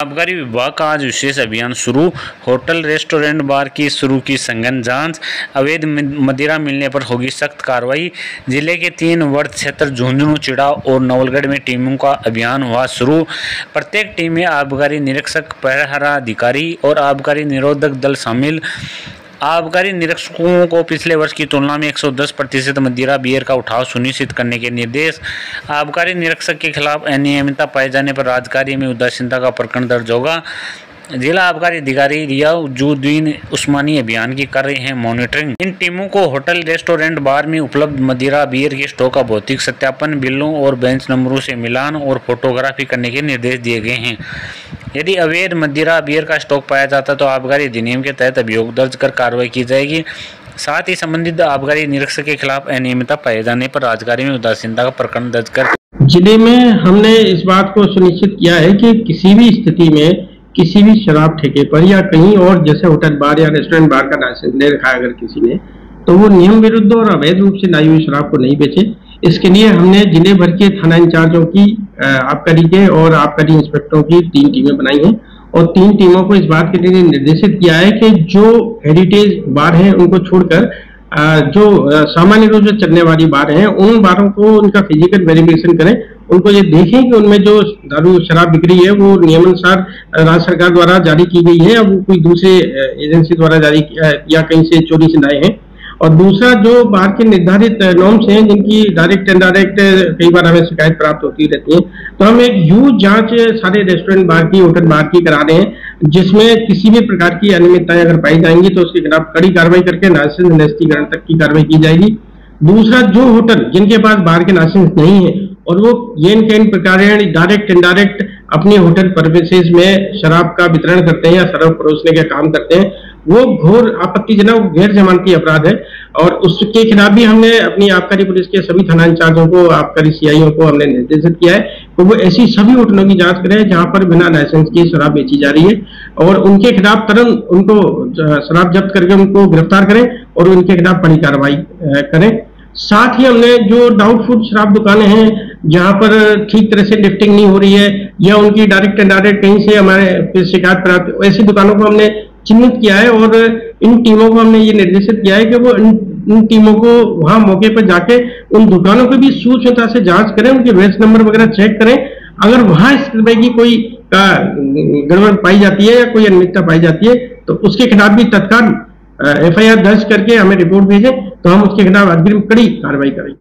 आबकारी विभाग का आज विशेष अभियान शुरू। होटल रेस्टोरेंट बार की शुरू की सघन जांच। अवैध मदिरा मिलने पर होगी सख्त कार्रवाई। जिले के 3 वर्ग क्षेत्र झुंझुनू, चिड़ाव और नवलगढ़ में टीमों का अभियान हुआ शुरू। प्रत्येक टीम में आबकारी निरीक्षक, पहरा अधिकारी और आबकारी निरोधक दल शामिल। आबकारी निरीक्षकों को पिछले वर्ष की तुलना में 110% मदिरा बियर का उठाव सुनिश्चित करने के निर्देश। आबकारी निरीक्षक के खिलाफ अनियमितता पाए जाने पर राजकार्य में उदासीनता का प्रकरण दर्ज होगा। जिला आबकारी अधिकारी रियाजुद्दीन उस्मानी अभियान की कर रहे हैं मॉनिटरिंग। इन टीमों को होटल, रेस्टोरेंट, बार में उपलब्ध मदिरा बियर के स्टॉक का भौतिक सत्यापन, बिलों और बेंच नंबरों से मिलान और फोटोग्राफी करने के निर्देश दिए गए हैं। यदि अवैध मदिरा बियर का स्टॉक पाया जाता तो आबकारी अधिनियम के तहत अभियोग दर्ज कर कार्रवाई की जाएगी। साथ ही संबंधित आबकारी निरीक्षक के खिलाफ अनियमितता पाए जाने पर राजकार्य में उदासीनता का प्रकरण दर्ज कर जिले में हमने इस बात को सुनिश्चित किया है कि किसी भी स्थिति में किसी भी शराब ठेके पर या कहीं और, जैसे होटल बार या रेस्टोरेंट बार का लाइसेंस ले रखा है अगर किसी ने, तो वो नियम विरुद्ध और अवैध रूप से लाई हुई शराब को नहीं बेचे। इसके लिए हमने जिले भर के थाना इंचार्जों की, आबकारी के और आबकारी इंस्पेक्टरों की 3 टीमें बनाई हैं और 3 टीमों को इस बात के लिए निर्देशित किया है कि जो हेरिटेज बार हैं उनको छोड़कर जो सामान्य रूप से चलने वाली बार हैं उन बारों को उनका फिजिकल वेरिफिकेशन करें। उनको ये देखें कि उनमें जो दारू शराब बिक्री है वो नियमानुसार राज्य सरकार द्वारा जारी की गई है या वो कोई दूसरे एजेंसी द्वारा जारी या कहीं से चोरी से लाए हैं। और दूसरा, जो बाहर के निर्धारित नॉर्म्स हैं जिनकी डायरेक्ट इनडायरेक्ट कई बार हमें शिकायत प्राप्त होती रहती है, तो हम एक ह्यूज जांच सारे रेस्टोरेंट बार की, होटल बार की करा रहे हैं, जिसमें किसी भी प्रकार की अनियमितताएं अगर पाई जाएंगी तो उसके खिलाफ कड़ी कार्रवाई करके लाइसेंस निरस्तीकरण तक की कार्रवाई की जाएगी। दूसरा, जो होटल जिनके पास बाहर के लाइसेंस नहीं है और वो ये कई प्रकार डायरेक्ट इनडायरेक्ट अपने होटल परमिसेस में शराब का वितरण करते हैं या शराब परोसने का काम करते हैं, वो घोर आपत्तिजनक गैर जमानती अपराध है और उसके खिलाफ भी हमने अपनी आबकारी पुलिस के सभी थाना इंचार्जों को, आबकारी सीआईओ को हमने निर्देशित किया है कि वो ऐसी सभी होटलों की जांच करें जहां पर बिना लाइसेंस के शराब बेची जा रही है और उनके खिलाफ तुरंत उनको शराब जब्त करके उनको गिरफ्तार करें और उनके खिलाफ कड़ी कार्रवाई करें। साथ ही हमने जो डाउटफुल शराब दुकानें हैं जहां पर ठीक तरह से लिफ्टिंग नहीं हो रही है या उनकी डायरेक्ट इनडायरेक्ट कहीं से हमारे शिकायत प्राप्त, ऐसी दुकानों को हमने चिन्हित किया है और इन टीमों को हमने ये निर्देशित किया है कि वो इन टीमों को वहां मौके पर जाके उन दुकानों को भी सूक्ष्मता से जांच करें, उनके बेंच नंबर वगैरह चेक करें। अगर वहां इस तरह की कोई गड़बड़ पाई जाती है या कोई अनियमितता पाई जाती है तो उसके खिलाफ भी तत्काल FIR दर्ज करके हमें रिपोर्ट भेजें तो हम उसके खिलाफ अग्रिम कड़ी कार्रवाई करेंगे।